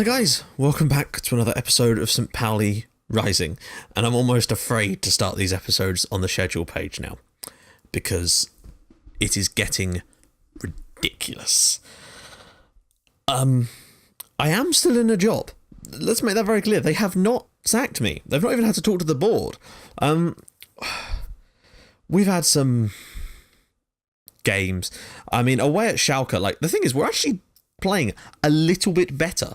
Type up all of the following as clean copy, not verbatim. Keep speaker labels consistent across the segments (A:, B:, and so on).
A: Hi guys, welcome back to another episode of St. Pauli Rising, and I'm almost afraid to start these episodes on the schedule page now, because it is getting ridiculous. I am still in a job. Let's make that very clear. They have not sacked me. They've not even had to talk to the board. We've had some games. I mean, away at Schalke, like, the thing is, we're actually playing a little bit better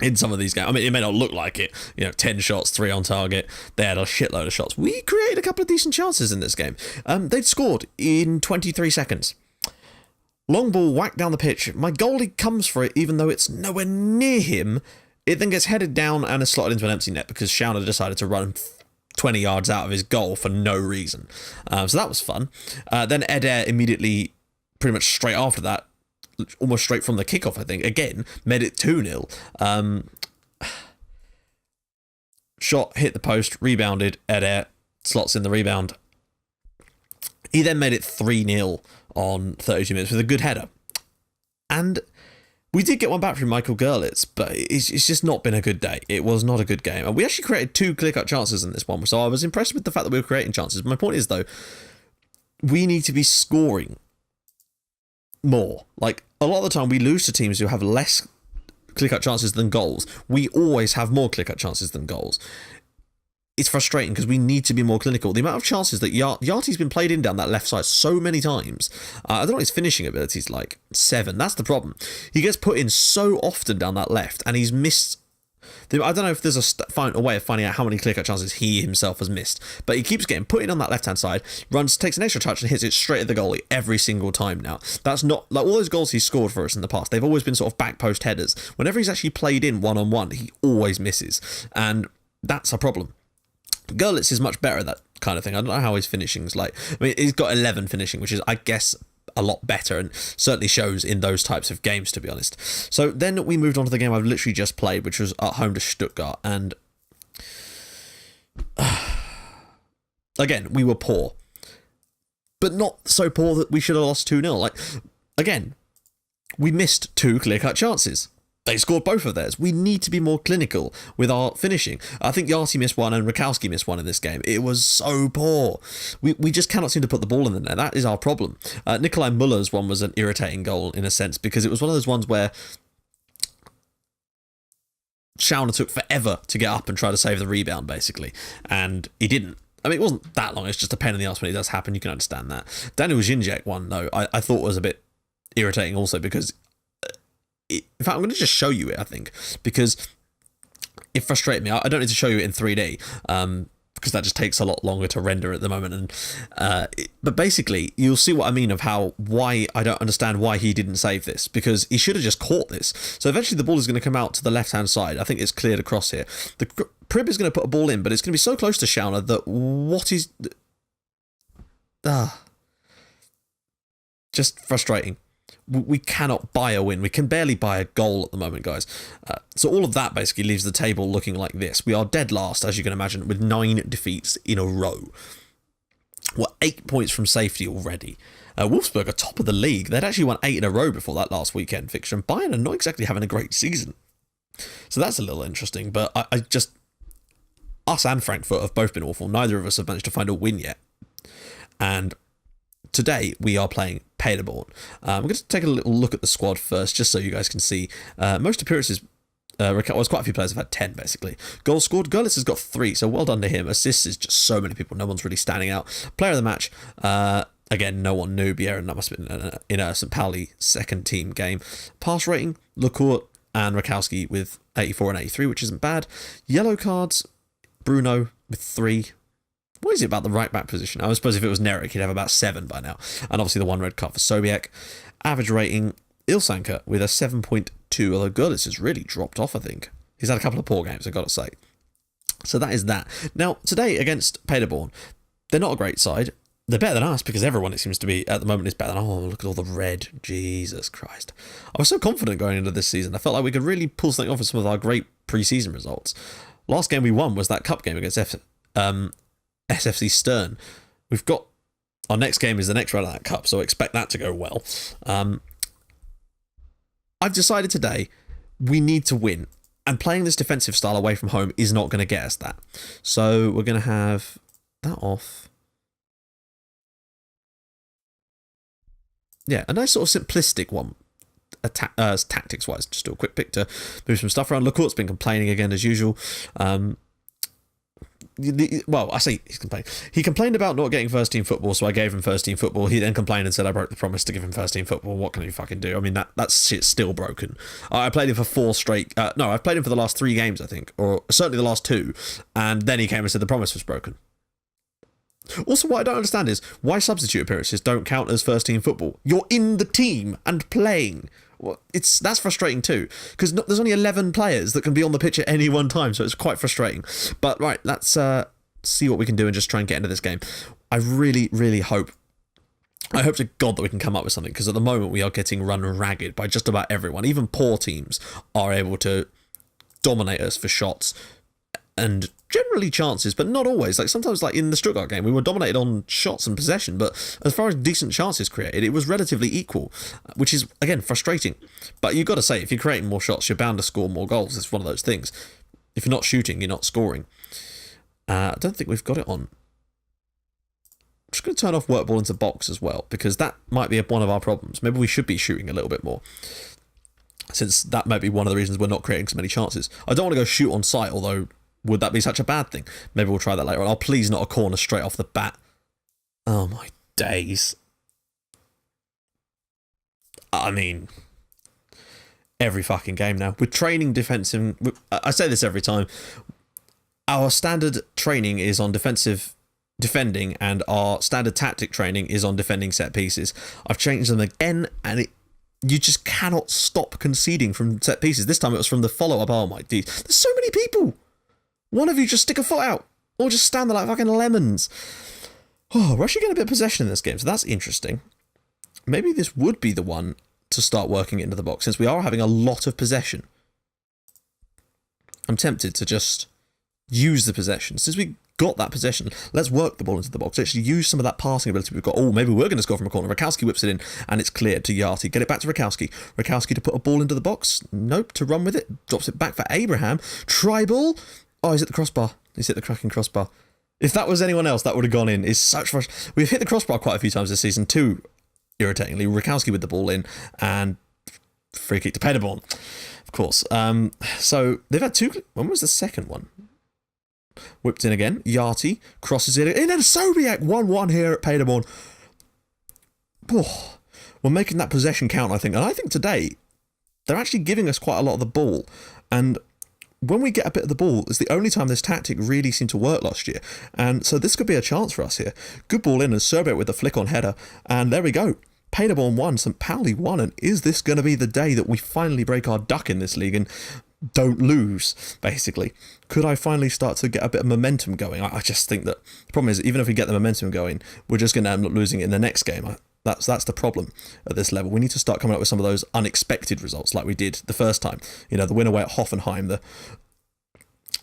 A: in some of these games. I mean, it may not look like it, 10 shots, 3 on target. They had a shitload of shots. We created a couple of decent chances in this game. They'd scored in 23 seconds. Long ball whacked down the pitch. My goalie comes for it, even though it's nowhere near him. It then gets headed down and is slotted into an empty net because Schauner decided to run 20 yards out of his goal for no reason. So that was fun. Then Eder immediately, pretty much straight after that, almost straight from the kickoff, I think, again, made it 2-0. Shot, hit the post, rebounded, Eder slots in the rebound. He then made it 3-0 on 32 minutes with a good header. And we did get one back from Michael Görlitz, but it's just not been a good day. It was not a good game. And we actually created 2 clear-cut chances in this one, so I was impressed with the fact that we were creating chances. My point is, though, we need to be scoring more. Like, a lot of the time we lose to teams who have less clear-cut chances than goals. We always have more clear-cut chances than goals. It's frustrating because we need to be more clinical. The amount of chances that Yarty's been played in down that left side so many times. I don't know what his finishing ability is like. 7. That's the problem. He gets put in so often down that left, and he's missed. I don't know if there's a way of finding out how many clear-cut chances he himself has missed, but he keeps getting put in on that left-hand side, takes an extra touch and hits it straight at the goalie every single time now. That's not, like, all those goals he's scored for us in the past, they've always been sort of back post headers. Whenever he's actually played in one-on-one, he always misses, and that's a problem. Görlitz is much better at that kind of thing. I don't know how his finishing's like. I mean, he's got 11 finishing, which is, I guess, a lot better, and certainly shows in those types of games, to be honest. So then we moved on to the game I've literally just played, which was at home to Stuttgart, and again, we were poor, but not so poor that we should have lost 2-0. Like, again, we missed 2 clear-cut chances. They scored both of theirs. We need to be more clinical with our finishing. I think Yarty missed one and Rakowski missed one in this game. It was so poor. We just cannot seem to put the ball in the net. That is our problem. Nikolai Muller's one was an irritating goal in a sense, because it was one of those ones where Schauner took forever to get up and try to save the rebound, basically, and he didn't. I mean, it wasn't that long. It's just a pain in the arse when it does happen. You can understand that. Daniel Zinjek one, though, I thought was a bit irritating also, because in fact, I'm going to just show you it, I think, because it frustrated me. I don't need to show you it in 3D, because that just takes a lot longer to render at the moment. But basically, you'll see what I mean of why I don't understand why he didn't save this, because he should have just caught this. So eventually the ball is going to come out to the left-hand side. I think it's cleared across here. The Prib is going to put a ball in, but it's going to be so close to Schauner that what is... just frustrating. We cannot buy a win. We can barely buy a goal at the moment, guys. So all of that basically leaves the table looking like this. We are dead last, as you can imagine, with 9 defeats in a row. We're 8 points from safety already. Wolfsburg are top of the league. They'd actually won 8 in a row before that last weekend fixture, and Bayern are not exactly having a great season. So that's a little interesting, but I just... Us and Frankfurt have both been awful. Neither of us have managed to find a win yet. And today we are playing Paderborn. I'm going to take a little look at the squad first, just so you guys can see. Most appearances, quite a few players have had 10, basically. Goals scored, Görlitz has got 3, so well done to him. Assists is just so many people, no one's really standing out. Player of the match, again, no one knew Bjerre, that must have been in a St. Pauli second team game. Pass rating, Lecourt and Rakowski with 84 and 83, which isn't bad. Yellow cards, Bruno with 3. What is it about the right-back position? I suppose if it was Nerek, he'd have about 7 by now. And obviously the 1 red card for Sobiek. Average rating, Ilsanker with a 7.2, although Görlitz has really dropped off, I think. He's had a couple of poor games, I've got to say. So that is that. Now, today against Paderborn, they're not a great side. They're better than us, because everyone, it seems to be, at the moment, is better than... Oh, look at all the red. Jesus Christ. I was so confident going into this season. I felt like we could really pull something off with some of our great pre-season results. Last game we won was that cup game against SFC Stern. We've got... Our next game is the next round of that cup, so expect that to go well. I've decided today we need to win. And playing this defensive style away from home is not going to get us that. So we're going to have that off. Yeah, a nice sort of simplistic one. Tactics-wise, just do a quick pick to move some stuff around. Lecourt's been complaining again as usual. Well, I say he's complaining. He complained about not getting first-team football, so I gave him first-team football. He then complained and said I broke the promise to give him first-team football. What can you fucking do? I mean, that shit's still broken. I played him for 4 straight... no, I've played him for the last 3 games, I think, or certainly the last 2, and then he came and said the promise was broken. Also, what I don't understand is why substitute appearances don't count as first-team football. You're in the team and playing. Well, that's frustrating too, because there's only 11 players that can be on the pitch at any one time, so it's quite frustrating. But right, let's see what we can do and just try and get into this game. I really, really hope to God that we can come up with something, because at the moment we are getting run ragged by just about everyone. Even poor teams are able to dominate us for shots and generally chances, but not always. Like sometimes, like in the Stuttgart game, we were dominated on shots and possession, but as far as decent chances created, it was relatively equal, which is, again, frustrating. But you've got to say, if you're creating more shots, you're bound to score more goals. It's one of those things. If you're not shooting, you're not scoring. I don't think we've got it on. I'm just going to turn off work ball into box as well, because that might be one of our problems. Maybe we should be shooting a little bit more, since that might be one of the reasons we're not creating so many chances. I don't want to go shoot on sight, although... would that be such a bad thing? Maybe we'll try that later on. Oh, please not a corner straight off the bat. Oh, my days. I mean, every fucking game now. We're training defensive... I say this every time. Our standard training is on defending, and our standard tactic training is on defending set pieces. I've changed them again, and you just cannot stop conceding from set pieces. This time it was from the follow-up. Oh, my days. There's so many people. One of you just stick a foot out, or just stand there like fucking lemons. Oh, we're actually getting a bit of possession in this game, so that's interesting. Maybe this would be the one to start working into the box, since we are having a lot of possession. I'm tempted to just use the possession. Since we got that possession, let's work the ball into the box. Actually use some of that passing ability we've got. Oh, maybe we're going to score from a corner. Rakowski whips it in, and it's cleared to Yachty. Get it back to Rakowski. Rakowski to put a ball into the box. Nope, to run with it. Drops it back for Abraham. Try ball. Oh, he's hit the crossbar. He's hit the cracking crossbar. If that was anyone else, that would have gone in. It's such frustration. We've hit the crossbar quite a few times this season, too, irritatingly. Rakowski with the ball in, and free kick to Paderborn, of course. So they've had 2... When was the second one? Whipped in again. Yachty crosses it in, and Sobiak 1-1 here at Paderborn. Oh, we're making that possession count, I think. And I think today, they're actually giving us quite a lot of the ball. And... when we get a bit of the ball, it's the only time this tactic really seemed to work last year. And so this could be a chance for us here. Good ball in, and Serbiak with the flick on header. And there we go. Paderborn 1, St. Pauli 1. And is this going to be the day that we finally break our duck in this league and don't lose, basically? Could I finally start to get a bit of momentum going? I just think that the problem is, even if we get the momentum going, we're just going to end up losing it in the next game. That's the problem at this level. We need to start coming up with some of those unexpected results like we did the first time. You know, the win away at Hoffenheim.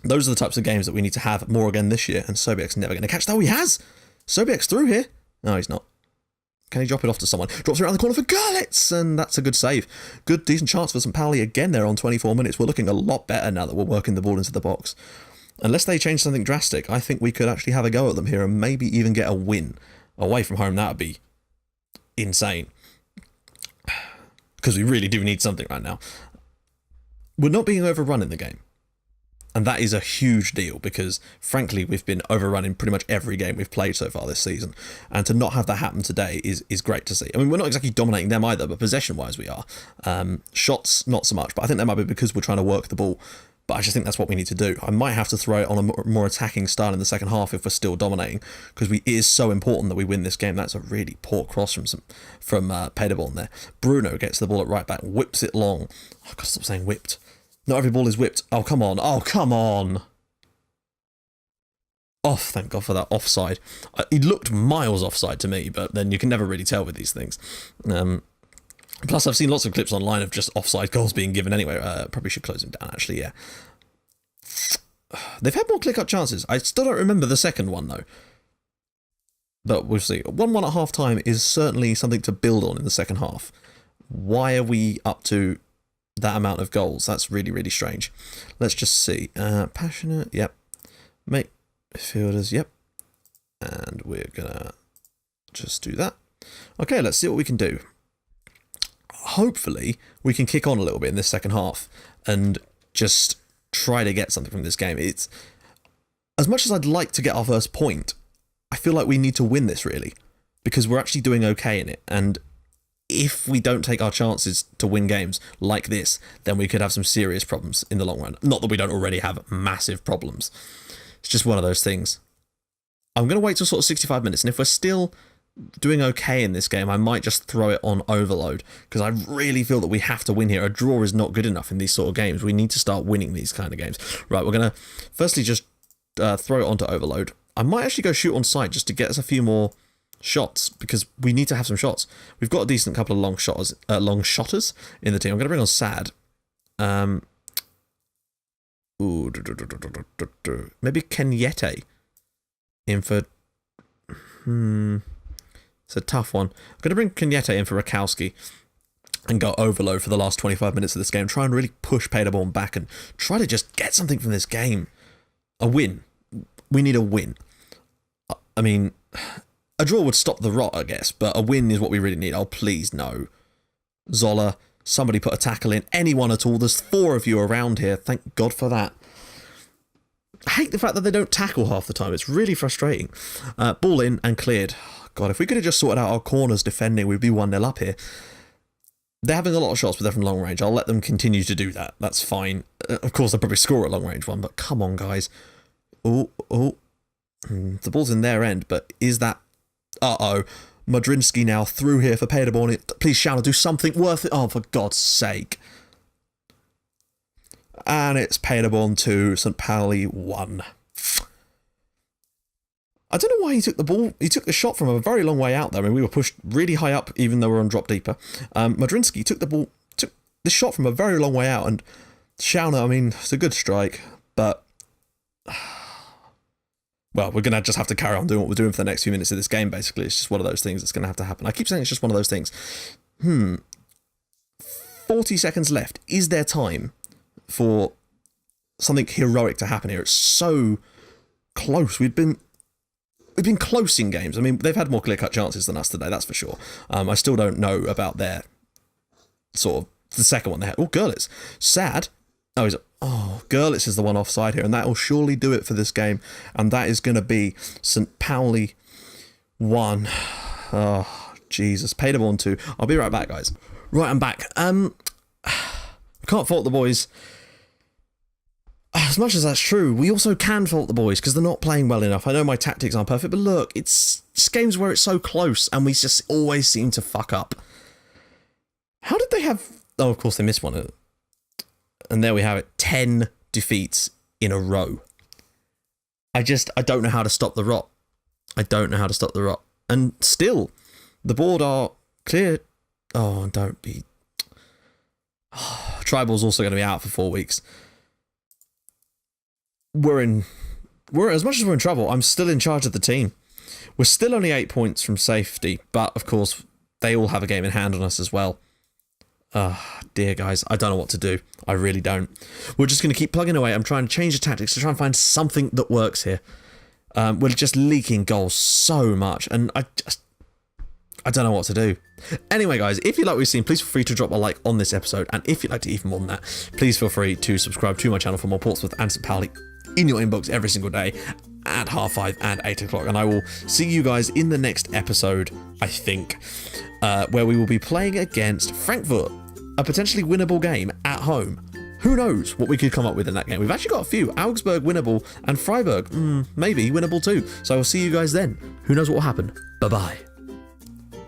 A: Those are the types of games that we need to have more again this year, and Sobiak's never going to catch that. Oh, he has! Sobiak's through here. No, he's not. Can he drop it off to someone? Drops it around the corner for Görlitz, and that's a good save. Good, decent chance for St. Pauli again there on 24 minutes. We're looking a lot better now that we're working the ball into the box. Unless they change something drastic, I think we could actually have a go at them here and maybe even get a win. Away from home, that would be insane, because we really do need something right now. We're not being overrun in the game, and that is a huge deal, because frankly we've been overrun in pretty much every game we've played so far this season, and to not have that happen today is great to see. I mean, we're not exactly dominating them either, but possession wise we are. Shots not so much, but I think that might be because we're trying to work the ball. But I just think that's what we need to do. I might have to throw it on a more attacking style in the second half if we're still dominating, because it is so important that we win this game. That's a really poor cross from Paderborn there. Bruno gets the ball at right back, whips it long. Oh, I've got to stop saying whipped. Not every ball is whipped. Oh, come on. Oh, come on. Off, thank God for that offside. He looked miles offside to me, but then you can never really tell with these things. Plus, I've seen lots of clips online of just offside goals being given anyway. Probably should close him down, actually, yeah. They've had more click-up chances. I still don't remember the second one, though. But we'll see. 1-1 at half-time is certainly something to build on in the second half. Why are we up to that amount of goals. That's really, really strange. Let's just see. Passionate, yep. Midfielders, yep. And we're gonna just do that. Okay, let's see what we can do. Hopefully, we can kick on a little bit in this second half and just try to get something from this game. It's as much as I'd like to get our first point, I feel like we need to win this, really, because we're actually doing okay in it. And if we don't take our chances to win games like this, then we could have some serious problems in the long run. Not that we don't already have massive problems. It's just one of those things. I'm going to wait till sort of 65 minutes, and if we're still doing okay in this game, I might just throw it on overload, because I really feel that we have to win here. A draw is not good enough in these sort of games. We need to start winning these kind of games. Right, we're going to firstly just throw it onto overload. I might actually go shoot on sight just to get us a few more shots, because we need to have some shots. We've got a decent couple of long shotters in the team. I'm going to bring on Sad. Maybe Kenyete in for... It's a tough one. I'm going to bring Kenyete in for Rakowski and go overload for the last 25 minutes of this game. Try and really push Paderborn back and try to just get something from this game. A win. We need a win. I mean, a draw would stop the rot, I guess, but a win is what we really need. Oh, please, no. Zola, somebody put a tackle in. Anyone at all. There's 4 of you around here. Thank God for that. I hate the fact that they don't tackle half the time. It's really frustrating. Ball in and cleared. God, if we could have just sorted out our corners defending, we'd be 1-0 up here. They're having a lot of shots, but they're from long range. I'll let them continue to do that. That's fine. Of course, they'll probably score at long range one, but come on, guys. Oh. The ball's in their end, but is that... Uh-oh. Modrinski now through here for Paderborn. Please, Shauna, do something worth it. Oh, for God's sake. And it's Paderborn 2, St. Pauli 1. I don't know why he took the ball. He took the shot from a very long way out there. I mean, we were pushed really high up, even though we were on drop deeper. Modrinski took the shot from a very long way out. And Shauna, I mean, it's a good strike, but... Well, we're going to just have to carry on doing what we're doing for the next few minutes of this game, basically. It's just one of those things that's going to have to happen. I keep saying it's just one of those things. 40 seconds left. Is there time for something heroic to happen here? It's so close. We've been close in games. I mean, they've had more clear-cut chances than us today, that's for sure. I still don't know about their sort of the second one they had. Oh, Gerlitz. Sad. Gerlitz is the one offside here, and that will surely do it for this game. And that is going to be St. Pauli 1. Oh, Jesus. Paderborn 2. I'll be right back, guys. Right, I'm back. Can't fault the boys. As much as that's true, we also can fault the boys because they're not playing well enough. I know my tactics aren't perfect, but look, it's just games where it's so close and we just always seem to fuck up. How did they have... Oh, of course, they missed one. And there we have it. 10 defeats in a row. I don't know how to stop the rot. I don't know how to stop the rot. And still, the board are clear. Oh, don't be... Tribal's also going to be out for 4 weeks. We're as much as we're in trouble, I'm still in charge of the team. We're still only 8 points from safety, but of course, they all have a game in hand on us as well. Dear guys, I don't know what to do. I really don't. We're just going to keep plugging away. I'm trying to change the tactics to try and find something that works here. We're just leaking goals so much, and I don't know what to do. Anyway, guys, if you like what you've seen, please feel free to drop a like on this episode, and if you'd like to even more than that, please feel free to subscribe to my channel for more Portsmouth and St. Pauli in your inbox every single day at 5:30 and 8 o'clock. And I will see you guys in the next episode, I think, where we will be playing against Frankfurt, a potentially winnable game at home. Who knows what we could come up with in that game? We've actually got a few. Augsburg winnable and Freiburg maybe winnable too. So I'll see you guys then. Who knows what will happen? Bye-bye.